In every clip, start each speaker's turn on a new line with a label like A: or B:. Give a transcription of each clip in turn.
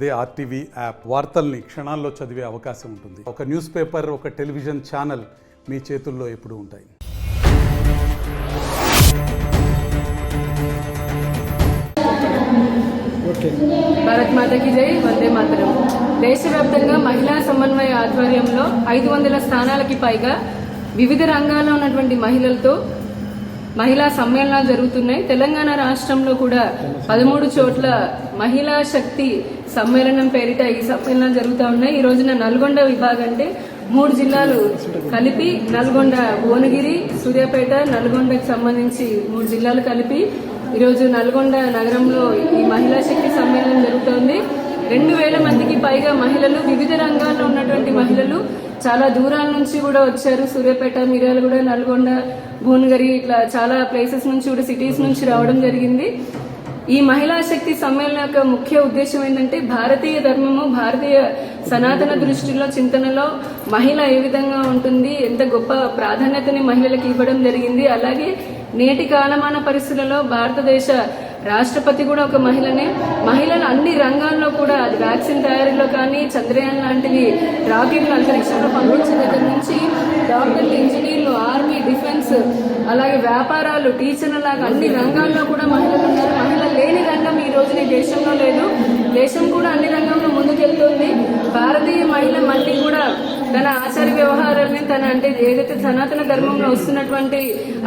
A: అదే RTV app వార్తల్ని క్షణాల్లో చదివే అవకాశం ఉంటుంది. ఒక న్యూస్ పేపర్, ఒక టెలివిజన్ ఛానల్ మీ చేతుల్లో ఎప్పుడూ ఉంటాయి.
B: భారత్ మాతకి జై, వందే మాతరం. దేశవ్యాప్తంగా మహిళా సమన్వయ ఆధ్వర్యంలో 500 స్థానాలకి పైగా వివిధ రంగాల్లో ఉన్నటువంటి మహిళలతో మహిళా సమ్మేళనాలు జరుగుతున్నాయి. తెలంగాణ రాష్ట్రంలో కూడా 13 చోట్ల మహిళా శక్తి సమ్మేళనం పేరిట ఈ సమ్మేళనాలు జరుగుతూ ఉన్నాయి. ఈ రోజున నల్గొండ విభాగం అంటే 3 జిల్లాలు కలిపి నల్గొండ, భువనగిరి, సూర్యాపేట, నల్గొండకు సంబంధించి 3 జిల్లాలు కలిపి ఈరోజు నల్గొండ నగరంలో ఈ మహిళా శక్తి సమ్మేళనం జరుగుతోంది. 2000 మందికి పైగా మహిళలు, వివిధ రంగాల్లో ఉన్నటువంటి మహిళలు చాలా దూరాల నుంచి కూడా వచ్చారు. సూర్యాపేట, మిర్యాలగూడ, నల్గొండ, భువనగిరి ఇట్లా చాలా ప్లేసెస్ నుంచి కూడా, సిటీస్ నుంచి రావడం జరిగింది. ఈ మహిళా శక్తి సమ్మేళన యొక్క ముఖ్య ఉద్దేశం ఏంటంటే భారతీయ ధర్మము, భారతీయ సనాతన దృష్టిలో చింతనలో మహిళ ఏ విధంగా ఉంటుంది, ఎంత గొప్ప ప్రాధాన్యతని మహిళలకు ఇవ్వడం జరిగింది. అలాగే నేటి కాలమాన పరిస్థితులలో భారతదేశ రాష్ట్రపతి కూడా ఒక మహిళనే. మహిళలు అన్ని రంగాల్లో కూడా, అది వ్యాక్సిన్ తయారీలో కానీ, చంద్రయాన్ లాంటివి రాకెట్లు అంతరిక్షంలో పంపించే దగ్గర నుంచి డాక్టర్లు, ఇంజనీర్లు, ఆర్మీ, డిఫెన్స్, అలాగే వ్యాపారాలు, టీచర్ల లాగా అన్ని రంగాల్లో కూడా మహిళలు ఉన్నారు. మహిళలు లేని రంగం ఈ రోజున ఈ దేశంలో లేదు. దేశం కూడా అన్ని రంగంలో ముందుకెళ్తుంది. భారతీయ మహిళ మళ్ళీ కూడా తన ఆచార వ్యవహారాలని, తన అంటే ఏదైతే సనాతన ధర్మంలో వస్తున్నటువంటి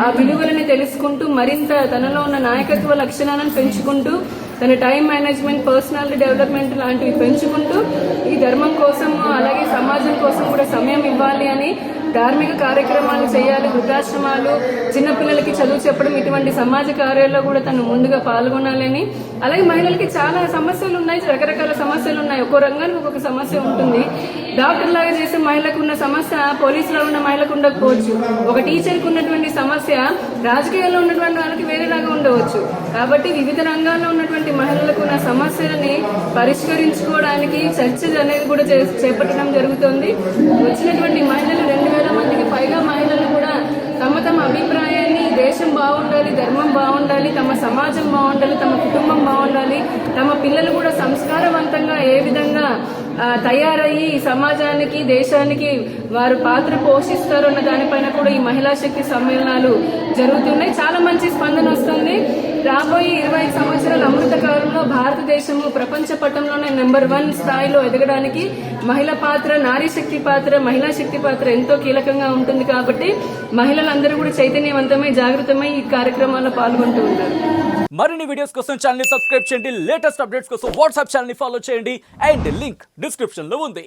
B: ఆ విలువలని తెలుసుకుంటూ, మరింత తనలో ఉన్న నాయకత్వ లక్షణాలను పెంచుకుంటూ, తన టైం మేనేజ్మెంట్, పర్సనాలిటీ డెవలప్మెంట్ లాంటివి పెంచుకుంటూ ఈ ధర్మం కోసం, అలాగే సమాజం కోసం కూడా సమయం ఇవ్వాలి అని, ధార్మిక కార్యక్రమాలు చేయాలి, వృద్ధాశ్రమాలు, చిన్నపిల్లలకి చదువు చెప్పడం, ఇటువంటి సమాజ కార్యాల్లో కూడా తను ముందుగా పాల్గొనాలని. అలాగే మహిళలకి చాలా సమస్యలు ఉన్నాయి, రకరకాల సమస్యలు ఉన్నాయి. ఒక్కో రంగానికి ఒక్కొక్క సమస్య ఉంటుంది. డాక్టర్ లాగా చేసే మహిళకు ఉన్న సమస్య పోలీసులో ఉన్న మహిళకు ఉండకపోవచ్చు. ఒక టీచర్కి ఉన్నటువంటి సమస్య రాజకీయాల్లో ఉన్నటువంటి వాళ్ళకి వేరేలాగా ఉండవచ్చు. కాబట్టి వివిధ రంగాల్లో ఉన్నటువంటి మహిళలకు ఉన్న సమస్యలని పరిష్కరించుకోవడానికి చర్చ అనేది కూడా చేపట్టడం జరుగుతుంది. వచ్చినటువంటి మహిళలు 2000 మందికి పైగా మహిళలు కూడా తమ తమ అభిప్రాయాన్ని, దేశం బాగుండాలి, ధర్మం బాగుండాలి, తమ సమాజం బాగుండాలి, తమ కుటుంబం బాగుండాలి, తమ పిల్లలు కూడా సంస్కారవంతంగా ఏ విధంగా తయారయ్యి సమాజానికి, దేశానికి వారు పాత్ర పోషిస్తారు అన్న దానిపైన కూడా ఈ మహిళా శక్తి సమ్మేళనాలు జరుగుతున్నాయి. చాలా మంచి స్పందన వస్తుంది. రాబోయే 25 సంవత్సరాల అమృత కాలంలో భారతదేశము ప్రపంచ పటంలోనే నెంబర్ 1 స్థాయిలో ఎదగడానికి మహిళ పాత్ర, నారీ శక్తి పాత్ర, మహిళా శక్తి పాత్ర ఎంతో కీలకంగా ఉంటుంది. కాబట్టి మహిళలందరూ కూడా చైతన్యవంతమై, జాగృతమై ఈ కార్యక్రమాల్లో పాల్గొంటూ ఉంటారు.
C: మరిన్ని వీడియోస్ కోసం ఛానల్ ని సబ్స్క్రైబ్ చేయండి. లేటెస్ట్ అప్డేట్స్ కోసం వాట్సాప్ ఛానల్ ని ఫాలో చేయండి. అండ్ లింక్ డిస్క్రిప్షన్ లో ఉంది.